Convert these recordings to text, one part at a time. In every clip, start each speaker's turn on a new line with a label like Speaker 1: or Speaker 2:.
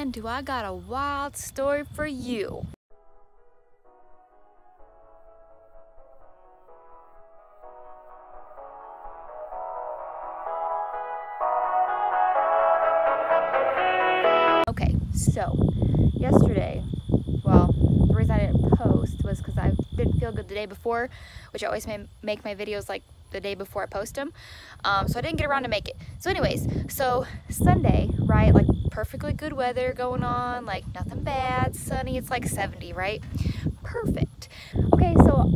Speaker 1: man, do I got a wild story for you. Okay, so yesterday, well, the reason I didn't post was because I didn't feel good the day before, which I always make my videos like the day before I post them. So I didn't get around to make it. So anyways, so Sunday, right, like perfectly good weather going on, like nothing bad, sunny, it's like 70, right? Perfect. Okay, so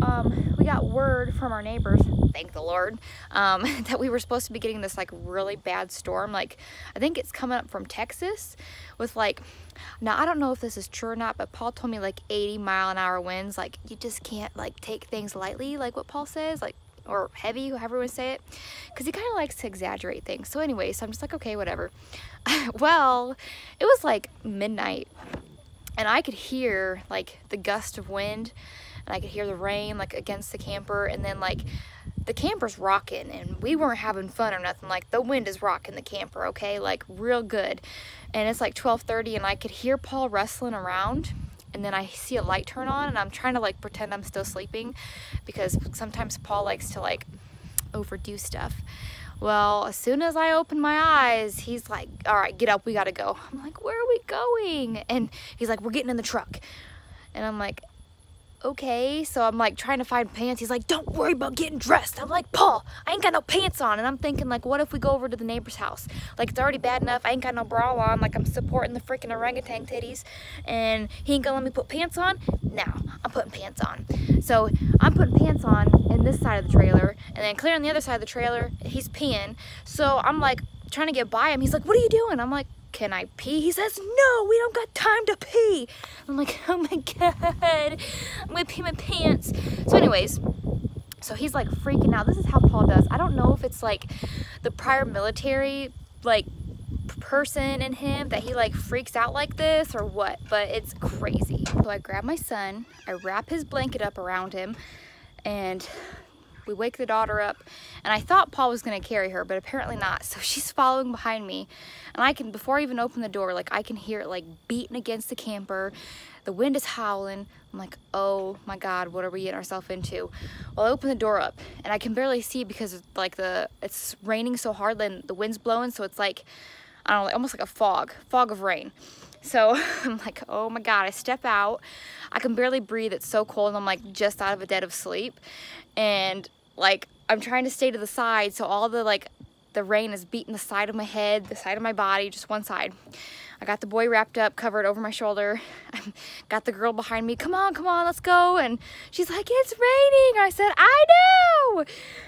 Speaker 1: we got word from our neighbors, thank the Lord, that we were supposed to be getting this like really bad storm. Like, I think it's coming up from Texas with like, now I don't know if this is true or not, but Paul told me like 80-mile-an-hour winds. Like, you just can't like take things lightly, like what Paul says, like, or heavy, however you want to say it, because he kind of likes to exaggerate things. So anyway, so I'm just like, okay, whatever. Well, it was like midnight, and I could hear like the gust of wind, and I could hear the rain like against the camper, and then like the camper's rocking, and we weren't having fun or nothing. Like, the wind is rocking the camper, okay, like real good. And it's like 12:30, and I could hear Paul wrestling around, and then I see a light turn on, and I'm trying to like pretend I'm still sleeping, because sometimes Paul likes to like overdo stuff. Well, as soon as I open my eyes, he's like, all right, get up, we gotta go. I'm like, where are we going? And he's like, we're getting in the truck. And I'm like, okay. So I'm like trying to find pants. He's like, don't worry about getting dressed. I'm like, Paul, I ain't got no pants on. And I'm thinking, like, what if we go over to the neighbor's house? Like, it's already bad enough I ain't got no bra on, like I'm supporting the freaking orangutan titties, and he ain't gonna let me put pants on? Now I'm putting pants on. So I'm putting pants on in this side of the trailer, and then clear on the other side of the trailer, he's peeing. So I'm like trying to get by him. He's like, what are you doing? I'm like, can I pee? He says, no, we don't got time to pee. I'm like, oh my God, I'm gonna pee my pants. So anyways, so he's like freaking out. This is how Paul does. I don't know if it's like the prior military like person in him that he like freaks out like this or what, but it's crazy. So I grab my son, I wrap his blanket up around him, and we wake the daughter up, and I thought Paul was gonna carry her, but apparently not. So she's following behind me, and I can, before I even open the door, like I can hear it like beating against the camper. The wind is howling. I'm like, oh my God, what are we getting ourselves into? Well, I open the door up, and I can barely see because of, like it's raining so hard, and the wind's blowing, so it's like, I don't know, almost like a fog of rain. So I'm like, oh my God, I step out. I can barely breathe. It's so cold, and I'm like just out of a dead of sleep. And like, I'm trying to stay to the side, so all the like the rain is beating the side of my head, the side of my body, just one side. I got the boy wrapped up, covered over my shoulder. I got the girl behind me, come on, let's go. And she's like, it's raining. I said, I know.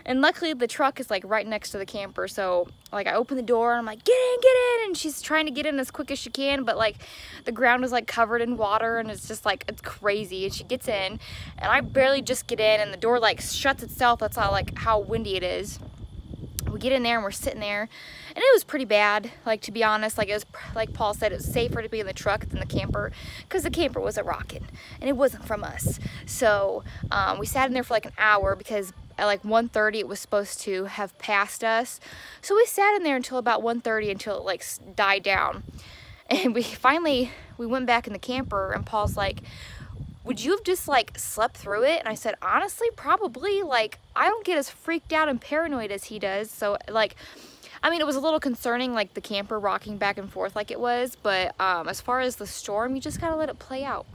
Speaker 1: And luckily the truck is like right next to the camper. So like I open the door, and I'm like, get in. And she's trying to get in as quick as she can, but like the ground is like covered in water, and it's just like, it's crazy. And she gets in, and I barely just get in, and the door like shuts itself. That's how windy it is. We get in there, and we're sitting there, and it was pretty bad. Like, to be honest, like it was, like Paul said, it was safer to be in the truck than the camper, because the camper wasn't rocking, and it wasn't from us. So we sat in there for like an hour, because at like 1:30 it was supposed to have passed us. So we sat in there until about 1:30, until it like died down. And we went back in the camper, and Paul's like, would you have just like slept through it? And I said, honestly, probably. Like, I don't get as freaked out and paranoid as he does. So like, I mean, it was a little concerning, like the camper rocking back and forth like it was, but as far as the storm, you just gotta let it play out.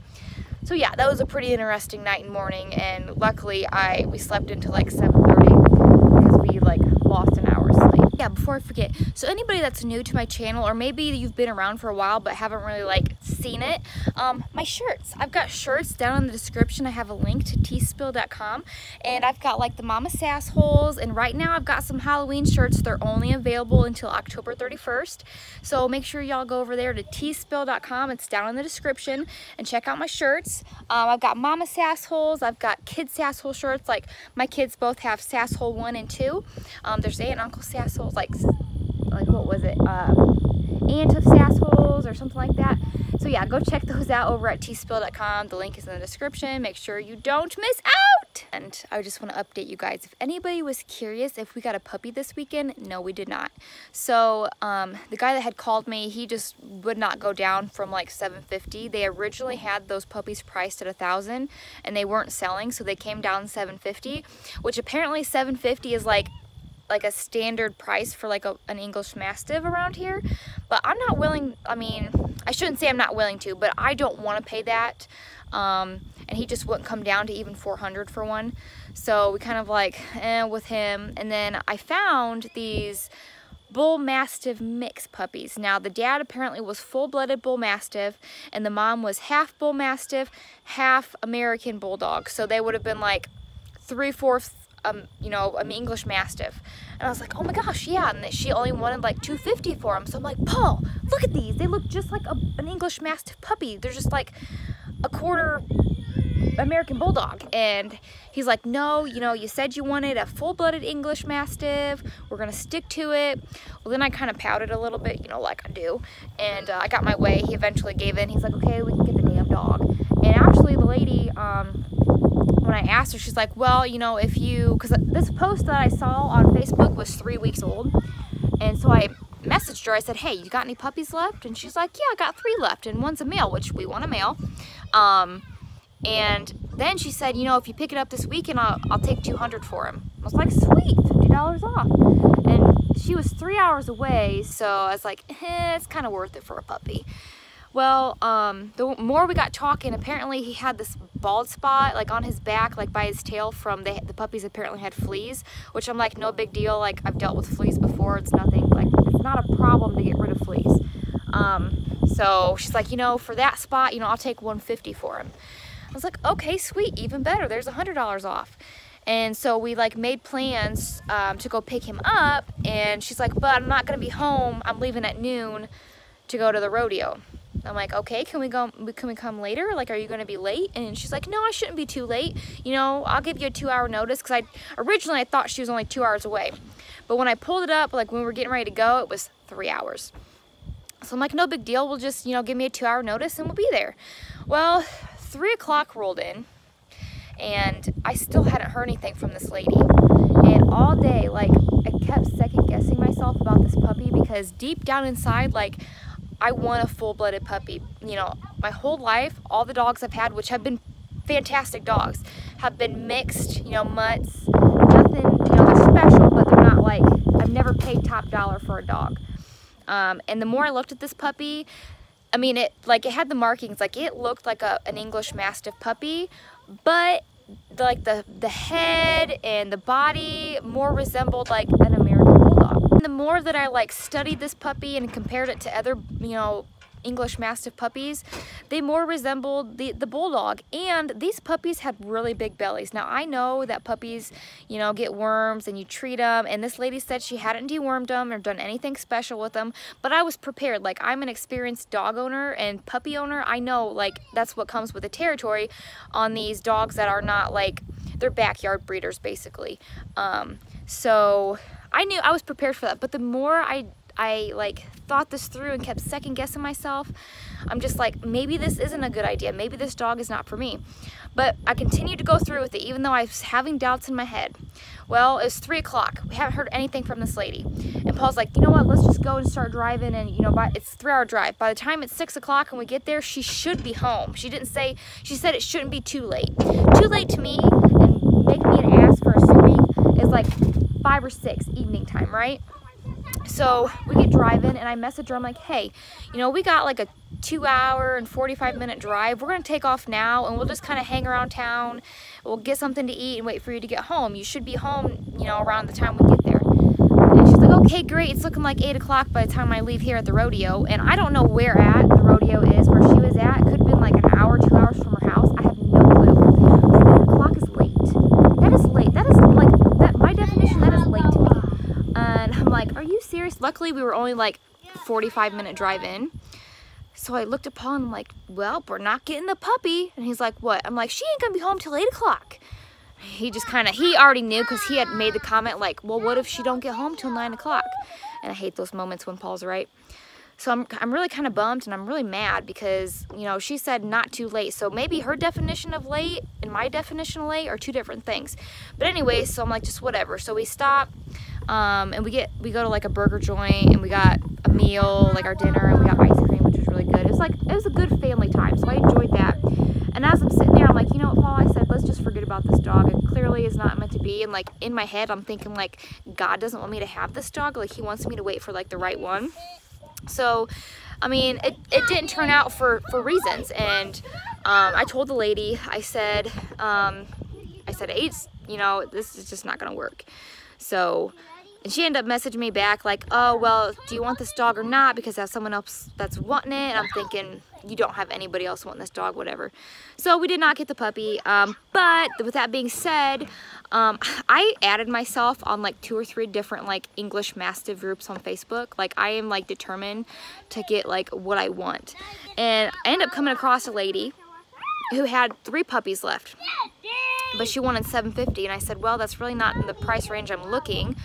Speaker 1: So yeah, that was a pretty interesting night and morning, and luckily we slept until like 7:30, because we like lost an hour's sleep. Yeah, before I forget, so anybody that's new to my channel, or maybe you've been around for a while but haven't really like seen it, my shirts. I've got shirts down in the description. I have a link to teespill.com, and I've got like the Mama Sass holes, and right now I've got some Halloween shirts. They're only available until October 31st, so make sure y'all go over there to teespill.com. It's down in the description, and check out my shirts. I've got Mama Sass holes, I've got Kid Sass hole shirts. Like, my kids both have Sass hole 1 and 2. There's Aunt and Uncle Sass holes, like what was it, Aunt of Sass holes or something like that. So yeah, go check those out over at teespill.com. The link is in the description. Make sure you don't miss out. And I just want to update you guys. If anybody was curious if we got a puppy this weekend, no, we did not. So the guy that had called me, he just would not go down from like $750. They originally had those puppies priced at $1,000 and they weren't selling, so they came down $750, which apparently $750 is like a standard price for like an English Mastiff around here. But I'm not willing, I mean, I shouldn't say I'm not willing to, but I don't want to pay that. And he just wouldn't come down to even $400 for one. So we kind of like, with him. And then I found these Bull Mastiff mix puppies. Now the dad apparently was full-blooded Bull Mastiff and the mom was half Bull Mastiff, half American Bulldog. So they would have been like 3/4 you know, an English Mastiff. And I was like, oh my gosh, yeah. And she only wanted like $250 for them. So I'm like, Paul, look at these. They look just like an English Mastiff puppy. They're just like a quarter American Bulldog. And he's like, no, you know, you said you wanted a full-blooded English Mastiff. We're gonna stick to it. Well, then I kind of pouted a little bit, you know, like I do. And I got my way. He eventually gave in. He's like, okay, we can get the damn dog. And actually the lady, when I asked her, she's like, well, you know, if you, because this post that I saw on Facebook was 3 weeks old. And so I messaged her. I said, hey, you got any puppies left? And she's like, yeah, I got 3 left. And one's a male, which we want a male. And then she said, you know, if you pick it up this weekend, I'll take $200 for him. I was like, sweet, $50 off. And she was 3 hours away. So I was like, it's kind of worth it for a puppy. Well, the more we got talking, apparently he had this bald spot like on his back, like by his tail from the puppies apparently had fleas, which I'm like, no big deal. Like I've dealt with fleas before. It's nothing, like it's not a problem to get rid of fleas. So she's like, you know, for that spot, you know, I'll take $150 for him. I was like, okay, sweet, even better. There's $100 off. And so we like made plans to go pick him up. And she's like, but I'm not gonna be home. I'm leaving at noon to go to the rodeo. I'm like, okay, can we come later? Like, are you going to be late? And she's like, no, I shouldn't be too late. You know, I'll give you a 2-hour notice. Because originally I thought she was only 2 hours away. But when I pulled it up, like when we were getting ready to go, it was 3 hours. So I'm like, no big deal. We'll just, you know, give me a 2-hour notice and we'll be there. Well, 3 o'clock rolled in and I still hadn't heard anything from this lady. And all day, like, I kept second guessing myself about this puppy because deep down inside, like, I want a full-blooded puppy. You know, my whole life, all the dogs I've had, which have been fantastic dogs, have been mixed, you know, mutts. Nothing, you know, they're special, but they're not like, I've never paid top dollar for a dog. And the more I looked at this puppy, I mean, it had the markings, like it looked like an English Mastiff puppy, but like the head and the body more resembled like an American Bulldog. And the more that I like studied this puppy and compared it to other, you know, English Mastiff puppies, they more resembled the Bulldog. And these puppies had really big bellies. Now I know that puppies, you know, get worms and you treat them, and this lady said she hadn't dewormed them or done anything special with them, but I was prepared. Like, I'm an experienced dog owner and puppy owner. I know, like, that's what comes with the territory on these dogs that are not like, they're backyard breeders basically. So I knew I was prepared for that, but the more I like thought this through and kept second guessing myself, I'm just like, maybe this isn't a good idea. Maybe this dog is not for me. But I continued to go through with it even though I was having doubts in my head. Well, it's 3 o'clock. We haven't heard anything from this lady. And Paul's like, you know what, let's just go and start driving. And you know, it's a 3-hour drive. By the time it's 6 o'clock and we get there, she should be home. She didn't say, she said it shouldn't be too late. Too late to me and making me an ass for assuming is like 5 or 6 evening time, right? So we get driving and I message her, I'm like, hey, you know, we got like a 2-hour and 45-minute drive. We're gonna take off now and we'll just kind of hang around town. We'll get something to eat and wait for you to get home. You should be home, you know, around the time we get there. And she's like, okay, great. It's looking like 8 o'clock by the time I leave here at the rodeo. And I don't know where at the rodeo is, where she was at. It could have been like an hour, 2 hours from her house. I have no clue. But 8 o'clock is late. That is late. That is like, that, my definition, that is late to me. And I'm like, are you serious? Luckily, we were only like 45-minute drive in. So I looked at Paul and I'm like, well, we're not getting the puppy. And he's like, what? I'm like, she ain't gonna be home till 8 o'clock. He just kind of, he already knew because he had made the comment like, well, what if she don't get home till 9 o'clock? And I hate those moments when Paul's right. So I'm really kind of bummed, and I'm really mad because, you know, she said not too late. So maybe her definition of late and my definition of late are two different things. But anyway, so I'm like, just whatever. So we stop, and we go to like a burger joint, and we got a meal, like our dinner, and we got ice cream, which was really good. It was a good family time, so I enjoyed that. And as I'm sitting there, I'm like, you know what, Paul, I said, let's just forget about this dog. It clearly is not meant to be. And like in my head, I'm thinking like, God doesn't want me to have this dog. Like he wants me to wait for like the right one. So, I mean, it didn't turn out for reasons. And I told the lady, I said, Ace, you know, this is just not going to work. So, and she ended up messaging me back like, oh, well, do you want this dog or not? Because there's someone else that's wanting it. And I'm thinking, you don't have anybody else wanting this dog, whatever. So we did not get the puppy. But with that being said, I added myself on like 2 or 3 different like English Mastiff groups on Facebook. Like I am like determined to get like what I want. And I ended up coming across a lady who had 3 puppies left, but she wanted $750, and I said, well, that's really not in the price range I'm looking.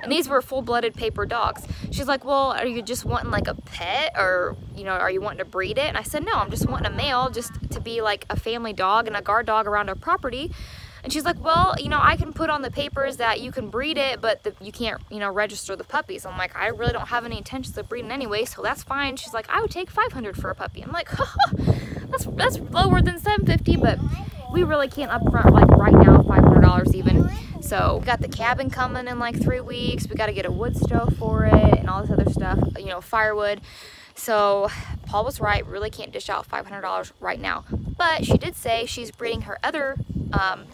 Speaker 1: And these were full-blooded paper dogs. She's like, well, are you just wanting like a pet, or, you know, are you wanting to breed it? And I said, no, I'm just wanting a male just to be like a family dog and a guard dog around our property. And she's like, well, you know, I can put on the papers that you can breed it, but you can't, you know, register the puppies. I'm like, I really don't have any intentions of breeding anyway, so that's fine. She's like, I would take $500 for a puppy. I'm like, that's lower than $750, but we really can't upfront like right now $500 even. So we got the cabin coming in like 3 weeks. We got to get a wood stove for it and all this other stuff, you know, firewood. So Paul was right, really can't dish out $500 right now. But she did say she's breeding her other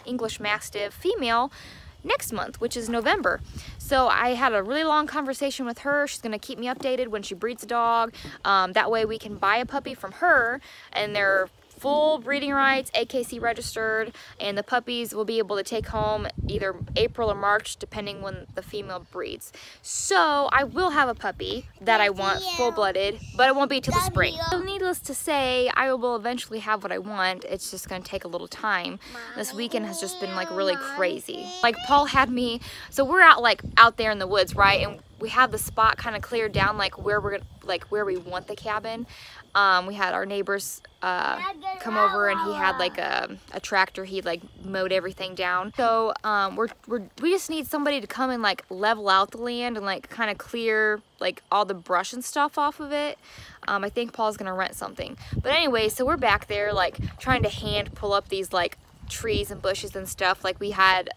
Speaker 1: English Mastiff female next month, which is November. So I had a really long conversation with her. She's gonna keep me updated when she breeds a dog. That way we can buy a puppy from her, and they're full breeding rights, AKC registered, and the puppies will be able to take home either April or March, depending when the female breeds. So I will have a puppy that I want full-blooded, but it won't be till the spring. So needless to say, I will eventually have what I want. It's just gonna take a little time. This weekend has just been like really crazy. Like Paul had me, so we're out there in the woods, right? And we have the spot kind of cleared down, like where we're gonna, like where we want the cabin. We had our neighbors come over, and he had like a tractor. He like mowed everything down. So we just need somebody to come and like level out the land and like kind of clear like all the brush and stuff off of it. I think Paul's gonna rent something. But anyway, so we're back there like trying to hand pull up these like trees and bushes and stuff. Like we had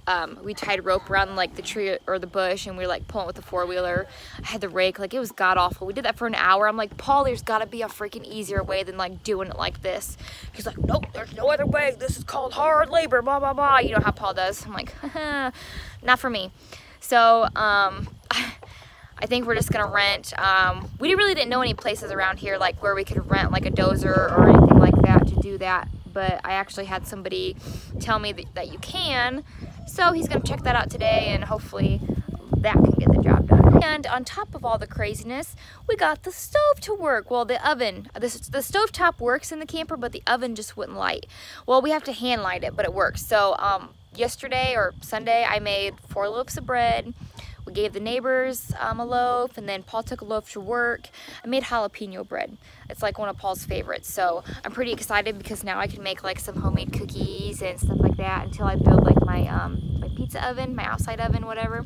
Speaker 1: we tied rope around like the tree or the bush, and we were like pulling with the 4-wheeler. I had the rake, like it was god awful. We did that for an hour. I'm like, Paul, there's gotta be a freaking easier way than like doing it like this. He's like, nope, there's no other way. This is called hard labor, blah blah blah. You know how Paul does. I'm like, not for me. So I think we're just gonna rent. We really didn't know any places around here like where we could rent like a dozer or anything like that to do that. But I actually had somebody tell me that you can. So he's gonna check that out today, and hopefully that can get the job done. And on top of all the craziness, we got the stove to work. Well, the oven, the stovetop works in the camper, but the oven just wouldn't light. Well, we have to hand light it, but it works. So yesterday or Sunday, I made 4 loaves of bread. We gave the neighbors a loaf, and then Paul took a loaf to work. I made jalapeno bread. It's like one of Paul's favorites. So I'm pretty excited because now I can make like some homemade cookies and stuff like that until I build like my my pizza oven, my outside oven, whatever.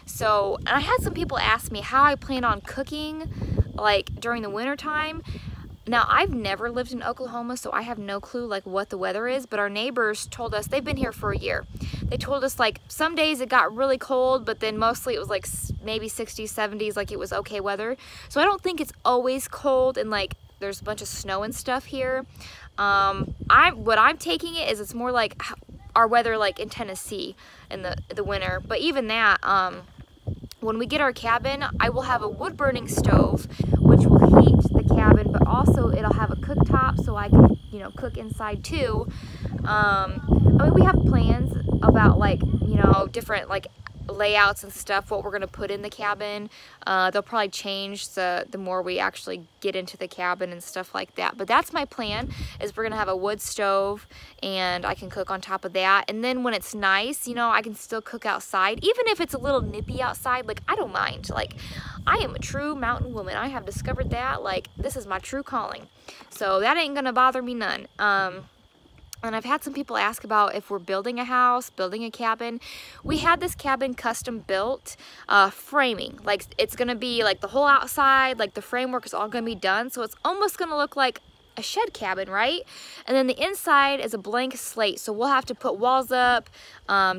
Speaker 1: So, and I had some people ask me how I plan on cooking like during the winter time. Now, I've never lived in Oklahoma, so I have no clue like what the weather is, but our neighbors told us, they've been here for a year. They told us like some days it got really cold, but then mostly it was like maybe 60s, 70s, like it was okay weather. So I don't think it's always cold and like there's a bunch of snow and stuff here. What I'm taking it is it's more like our weather like in Tennessee in the winter. But even that, when we get our cabin, I will have a wood burning stove, which will heat the cabin, but also it'll have a cooktop so I can, you know, cook inside too. I mean, we have plans about like, you know, different like layouts and stuff, what we're gonna put in the cabin. They'll probably change the more we actually get into the cabin and stuff like that. But that's my plan, is we're gonna have a wood stove and I can cook on top of that. And then when it's nice, you know, I can still cook outside. Even if it's a little nippy outside, like I don't mind. Like I am a true mountain woman. I have discovered that, like this is my true calling. So that ain't gonna bother me none. And I've had some people ask about if we're building a house, building a cabin. We had this cabin custom built, framing. Like it's gonna be like the whole outside, like the framework is all gonna be done. So it's almost gonna look like a shed cabin, right? And then the inside is a blank slate. So we'll have to put walls up,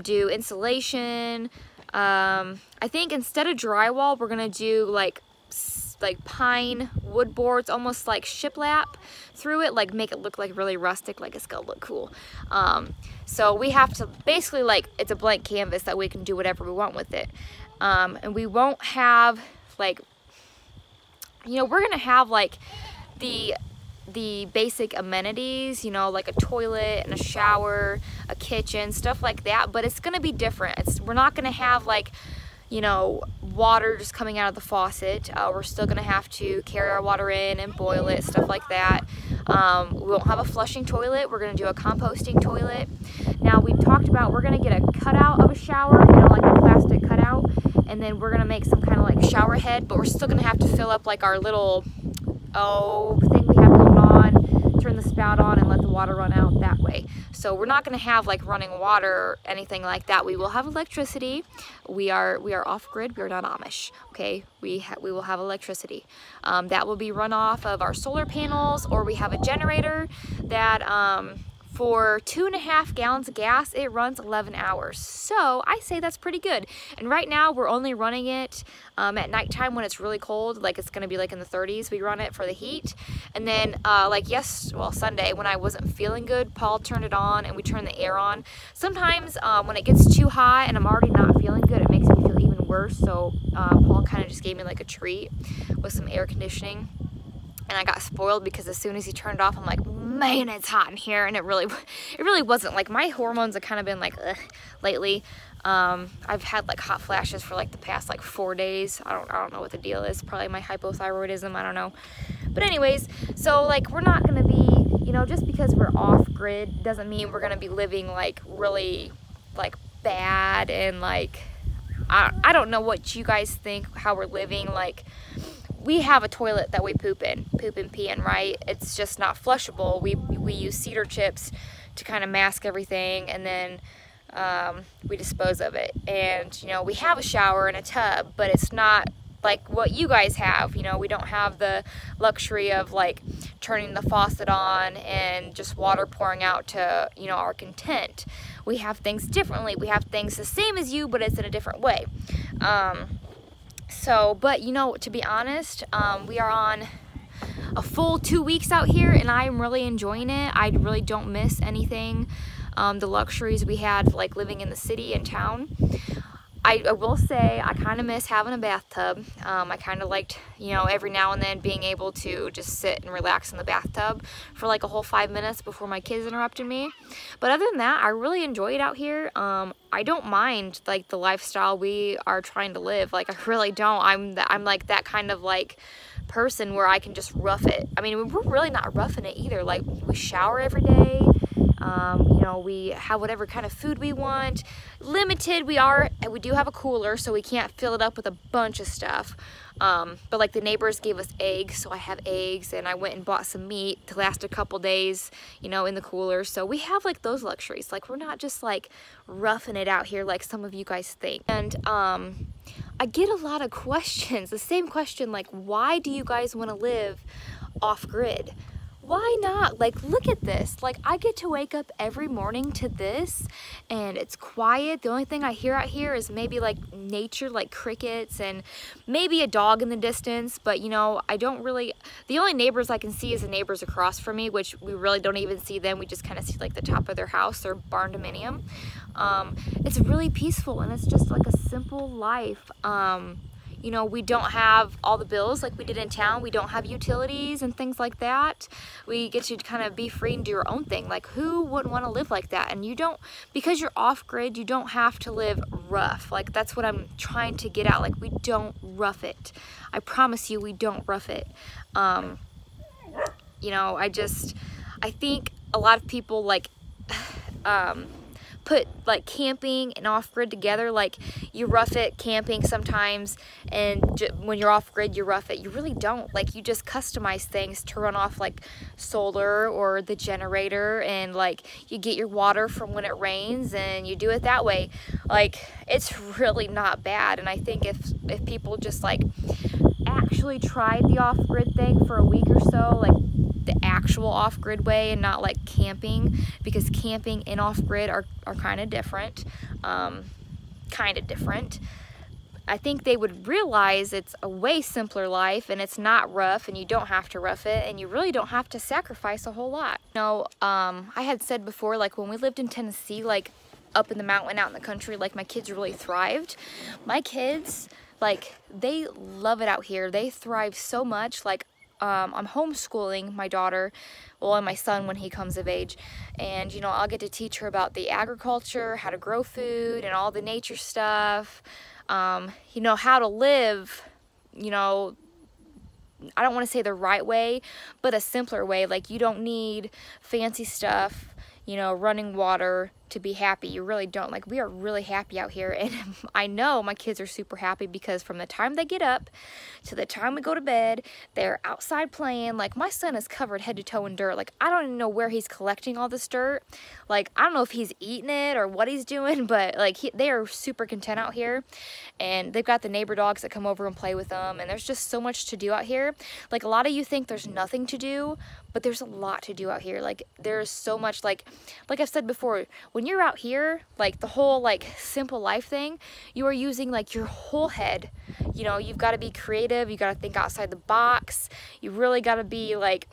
Speaker 1: do insulation. I think instead of drywall, we're gonna do like pine wood boards, almost like shiplap through it, like make it look like really rustic, like it's gonna look cool. So we have to basically, like, it's a blank canvas that we can do whatever we want with it. And we won't have like, you know, we're gonna have like the basic amenities, you know, like a toilet and a shower, a kitchen, stuff like that, but it's gonna be different. We're not gonna have like, you know, water just coming out of the faucet. We're still gonna have to carry our water in and boil it, stuff like that. We won't have a flushing toilet. We're gonna do a composting toilet. Now we talked about we're gonna get a cutout of a shower, you know, like a plastic cutout, and then we're gonna make some kind of like shower head, but we're still gonna have to fill up like our little thing we have going on, turn the spout on and let the water run out that way. So we're not going to have like running water or anything like that. We will have electricity. We are off grid. We are not Amish. Okay, we will have electricity. That will be run off of our solar panels, or we have a generator that for 2.5 gallons of gas, it runs 11 hours. So I say that's pretty good. And right now we're only running it at nighttime when it's really cold, like it's gonna be like in the 30s. We run it for the heat. And then Sunday when I wasn't feeling good, Paul turned it on and we turned the air on. Sometimes when it gets too hot and I'm already not feeling good, it makes me feel even worse. So Paul kind of just gave me like a treat with some air conditioning. And I got spoiled because as soon as he turned it off, I'm like, man, it's hot in here. And it really wasn't. Like, my hormones have kind of been like, ugh, lately. I've had like hot flashes for like the past like 4 days. I don't know what the deal is. Probably my hypothyroidism. I don't know. But anyways, so like we're not gonna be, you know, just because we're off grid doesn't mean we're gonna be living like really like bad and like I don't know what you guys think how we're living. Like, we have a toilet that we poop and pee in, right? It's just not flushable. We use cedar chips to kind of mask everything, and then we dispose of it. And, you know, we have a shower and a tub, but it's not like what you guys have. You know, we don't have the luxury of like turning the faucet on and just water pouring out to, you know, our content. We have things differently. We have things the same as you, but it's in a different way. But you know, to be honest, we are on a full 2 weeks out here and I'm really enjoying it. I really don't miss anything, the luxuries we had like living in the city and town. I will say I kind of miss having a bathtub. I kind of liked, you know, every now and then being able to just sit and relax in the bathtub for like a whole 5 minutes before my kids interrupted me. But other than that, I really enjoy it out here. I don't mind like the lifestyle we are trying to live. Like, I really don't. I'm like that kind of like person where I can just rough it. I mean, we're really not roughing it either. Like, we shower every day. You know, we have whatever kind of food we want. Limited, we do have a cooler, so we can't fill it up with a bunch of stuff. But like the neighbors gave us eggs, so I have eggs, and I went and bought some meat to last a couple days, you know, in the cooler. So we have like those luxuries. Like, we're not just like roughing it out here like some of you guys think. And I get a lot of questions, the same question, like, why do you guys want to live off grid? Why not? Like, look at this. Like, I get to wake up every morning to this and it's quiet. The only thing I hear out here is maybe like nature, like crickets and maybe a dog in the distance. But, you know, I don't really, the only neighbors I can see is the neighbors across from me, which we really don't even see them. We just kind of see like the top of their house, their barn dominium. It's really peaceful and it's just like a simple life. You know, we don't have all the bills like we did in town. We don't have utilities and things like that. We get to kind of be free and do your own thing. Like, who wouldn't want to live like that? And you don't, because you're off-grid, you don't have to live rough. Like, that's what I'm trying to get at. Like, we don't rough it. I promise you, we don't rough it. You know, I think a lot of people like put like camping and off-grid together. Like, you rough it camping sometimes, and when you're off-grid you rough it. You really don't. Like, you just customize things to run off like solar or the generator, and like you get your water from when it rains and you do it that way. Like, it's really not bad. And I think if people just like actually tried the off-grid thing for a week or so, like the actual off-grid way and not like camping, because camping and off-grid are kind of different. I think they would realize it's a way simpler life, and it's not rough, and you don't have to rough it, and you really don't have to sacrifice a whole lot. You know, I had said before, like when we lived in Tennessee, like up in the mountain, out in the country, like my kids really thrived. My kids, like, they love it out here. They thrive so much. Like, I'm homeschooling my daughter, well, and my son when he comes of age, and you know, I'll get to teach her about the agriculture, how to grow food, and all the nature stuff. You know, how to live, you know, I don't want to say the right way, but a simpler way. Like, you don't need fancy stuff, you know, running water to be happy. You really don't. Like, we are really happy out here, and I know my kids are super happy, because from the time they get up to the time we go to bed, they're outside playing. Like, my son is covered head to toe in dirt. Like, I don't even know where he's collecting all this dirt. Like, I don't know if he's eating it or what he's doing, but like they are super content out here, and they've got the neighbor dogs that come over and play with them, and there's just so much to do out here. Like, a lot of you think there's nothing to do, but there's a lot to do out here. Like, there's so much, like I've said before, when you're out here, like the whole like simple life thing, you are using like your whole head. You know, you've got to be creative, you got to think outside the box, you really got to be like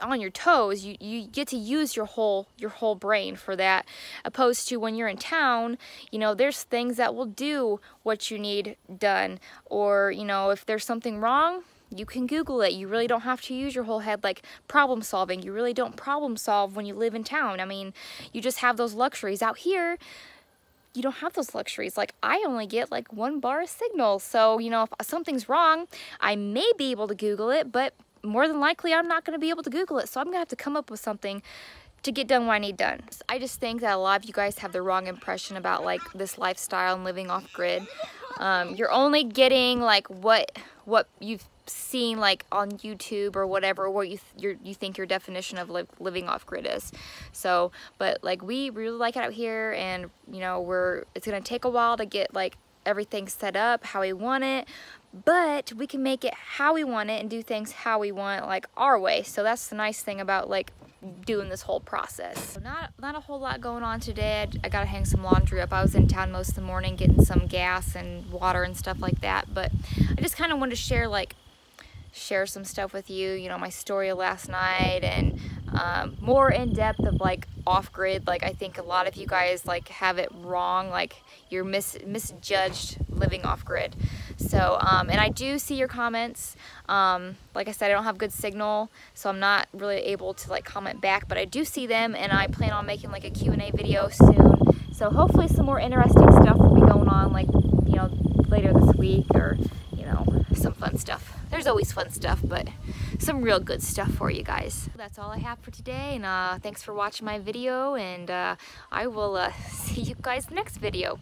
Speaker 1: on your toes. You get to use your whole brain for that, opposed to when you're in town, you know, there's things that will do what you need done, or you know, if there's something wrong, you can Google it. You really don't have to use your whole head. Like, problem solving, you really don't problem solve when you live in town. I mean, you just have those luxuries. Out here, you don't have those luxuries. Like, I only get like 1 bar of signal, so you know, if something's wrong, I may be able to Google it, but more than likely I'm not going to be able to Google it, so I'm gonna have to come up with something to get done what I need done. I just think that a lot of you guys have the wrong impression about like this lifestyle and living off grid. You're only getting like what you've seen like on YouTube or whatever, what you think your definition of living off grid is. So, but like, we really like it out here, and you know, it's gonna take a while to get like everything set up how we want it, but we can make it how we want it and do things how we want, like our way. So that's the nice thing about like doing this whole process. So not a whole lot going on today. I gotta hang some laundry up. I was in town most of the morning getting some gas and water and stuff like that, but I just kind of wanted to share some stuff with you, you know, my story of last night, and more in depth of like off-grid. Like, I think a lot of you guys like have it wrong, like you're misjudged living off-grid. So and I do see your comments. Like I said, I don't have good signal, so I'm not really able to like comment back, but I do see them, and I plan on making like a Q&A video soon. So hopefully some more interesting stuff will be going on, like, you know, later this week, or you know, some fun stuff. There's always fun stuff, but some real good stuff for you guys. That's all I have for today, and thanks for watching my video, and I will see you guys next video.